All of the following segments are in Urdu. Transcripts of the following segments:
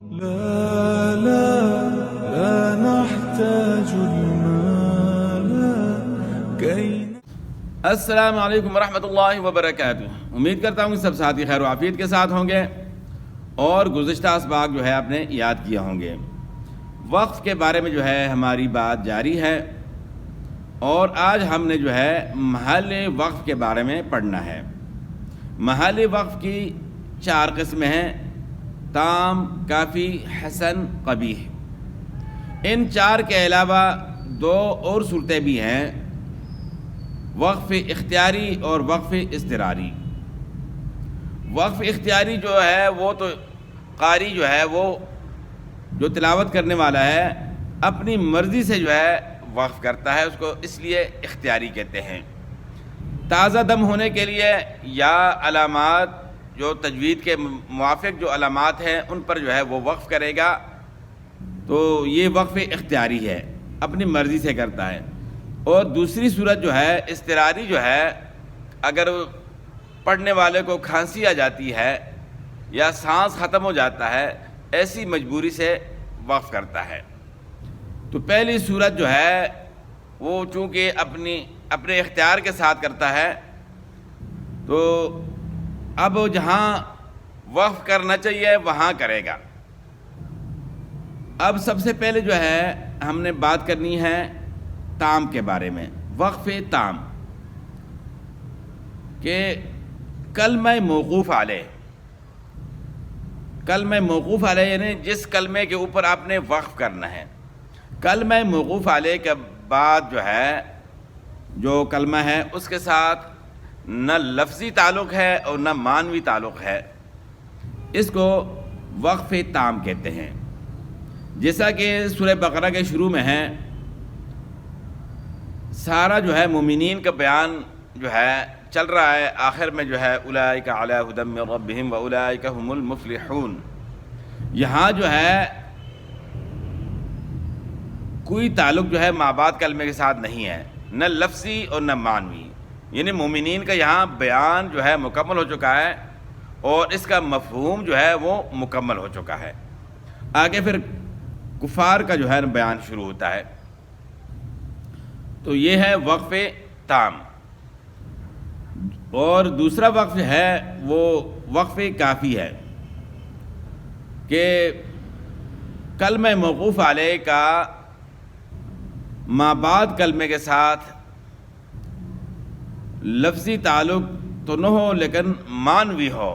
لا لا لا نحتاج المال كي السلام علیکم ورحمۃ اللہ وبرکاتہ۔ امید کرتا ہوں کہ سب ساتھی خیر و عافیت کے ساتھ ہوں گے اور گزشتہ اسباق جو ہے آپ نے یاد کیا ہوں گے۔ وقف کے بارے میں جو ہے ہماری بات جاری ہے اور آج ہم نے جو ہے محل وقف کے بارے میں پڑھنا ہے۔ محل وقف کی 4 قسمیں ہیں: تام، کافی، حسن، قبیح۔ ان 4 کے علاوہ 2 اور صورتیں بھی ہیں: وقف اختیاری اور وقف اضطراری۔ وقف اختیاری جو ہے وہ تو قاری جو ہے وہ جو تلاوت کرنے والا ہے اپنی مرضی سے جو ہے وقف کرتا ہے، اس کو اس لیے اختیاری کہتے ہیں۔ تازہ دم ہونے کے لیے یا علامات جو تجوید کے موافق جو علامات ہیں ان پر جو ہے وہ وقف کرے گا، تو یہ وقف اختیاری ہے، اپنی مرضی سے کرتا ہے۔ اور دوسری صورت جو ہے اضطراری جو ہے، اگر پڑھنے والے کو کھانسی آ جاتی ہے یا سانس ختم ہو جاتا ہے، ایسی مجبوری سے وقف کرتا ہے۔ تو پہلی صورت جو ہے وہ چونکہ اپنے اختیار کے ساتھ کرتا ہے، تو اب جہاں وقف کرنا چاہیے وہاں کرے گا۔ اب سب سے پہلے جو ہے ہم نے بات کرنی ہے تام کے بارے میں۔ وقف تام کہ کلمہ موقوف علیہ، کلمہ موقوف علیہ یعنی جس کلمے کے اوپر آپ نے وقف کرنا ہے۔ کلمہ موقوف علیہ کے بعد جو ہے جو کلمہ ہے اس کے ساتھ نہ لفظی تعلق ہے اور نہ معنوی تعلق ہے، اس کو وقف تام کہتے ہیں۔ جیسا کہ سورہ بقرہ کے شروع میں ہے، سارا جو ہے مومنین کا بیان جو ہے چل رہا ہے، آخر میں جو ہے اولئک علی ھدی من ربہم واولئک ھم المفلحون۔ یہاں جو ہے کوئی تعلق جو ہے ماں بعد کلمے کے ساتھ نہیں ہے، نہ لفظی اور نہ معنوی، یعنی مومنین کا یہاں بیان جو ہے مکمل ہو چکا ہے اور اس کا مفہوم جو ہے وہ مکمل ہو چکا ہے۔ آگے پھر کفار کا جو ہے بیان شروع ہوتا ہے۔ تو یہ ہے وقف تام۔ اور دوسرا وقف ہے وہ وقف کافی ہے کہ کلمہ موقوف علیہ کا ما بعد کلمے کے ساتھ لفظی تعلق تو نہ ہو لیکن معنوی ہو،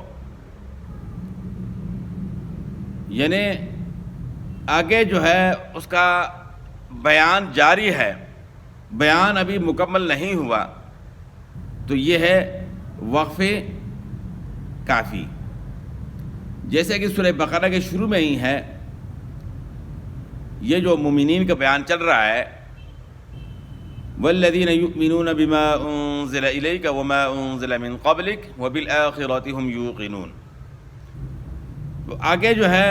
یعنی آگے جو ہے اس کا بیان جاری ہے، بیان ابھی مکمل نہیں ہوا، تو یہ ہے وقف کافی۔ جیسے کہ سورہ بقرہ کے شروع میں ہی ہے، یہ جو مومنین کا بیان چل رہا ہے، والذین یؤمنون بما انزل الیک وما انزل من قبلک وبالآخرۃ ھم یوقنون۔ تو آگے جو ہے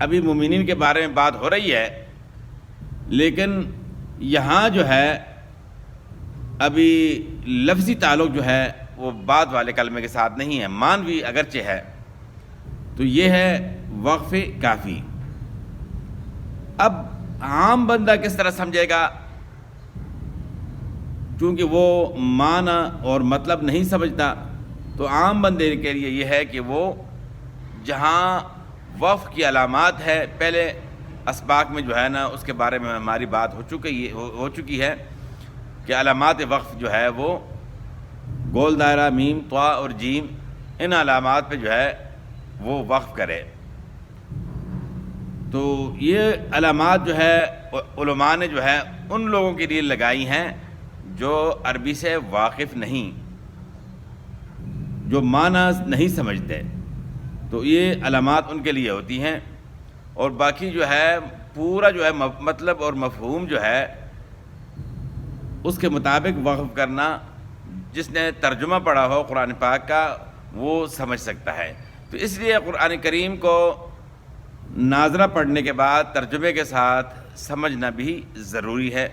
ابھی مومنین کے بارے میں بات ہو رہی ہے، لیکن یہاں جو ہے ابھی لفظی تعلق جو ہے وہ بعد والے کلمے کے ساتھ نہیں ہے، معنوی اگرچہ ہے، تو یہ ہے وقف کافی۔ اب عام بندہ کس طرح سمجھے گا؟ چونکہ وہ معنی اور مطلب نہیں سمجھتا، تو عام بندے کے لیے یہ ہے کہ وہ جہاں وقف کی علامات ہے، پہلے اسباق میں جو ہے نا اس کے بارے میں ہماری بات ہو چکی ہے کہ علامات وقف جو ہے وہ گول دائرہ، میم، طا اور جیم، ان علامات پہ جو ہے وہ وقف کرے۔ تو یہ علامات جو ہے علماء نے جو ہے ان لوگوں کے لیے لگائی ہیں جو عربی سے واقف نہیں، جو معنی نہیں سمجھتے، تو یہ علامات ان کے لیے ہوتی ہیں۔ اور باقی جو ہے پورا جو ہے مطلب اور مفہوم جو ہے اس کے مطابق وقف کرنا، جس نے ترجمہ پڑھا ہو قرآن پاک کا وہ سمجھ سکتا ہے۔ تو اس لیے قرآن کریم کو ناظرہ پڑھنے کے بعد ترجمے کے ساتھ سمجھنا بھی ضروری ہے،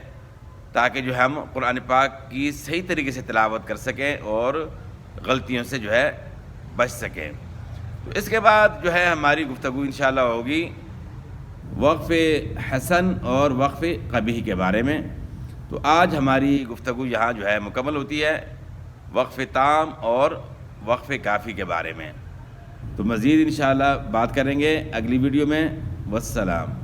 تاکہ جو ہم قرآن پاک کی صحیح طریقے سے تلاوت کر سکیں اور غلطیوں سے جو ہے بچ سکیں۔ تو اس کے بعد جو ہے ہماری گفتگو انشاءاللہ ہوگی وقف حسن اور وقف قبیح کے بارے میں. تو آج ہماری گفتگو یہاں جو ہے مکمل ہوتی ہے وقف تام اور وقف کافی کے بارے میں. تو مزید انشاءاللہ بات کریں گے اگلی ویڈیو میں. والسلام.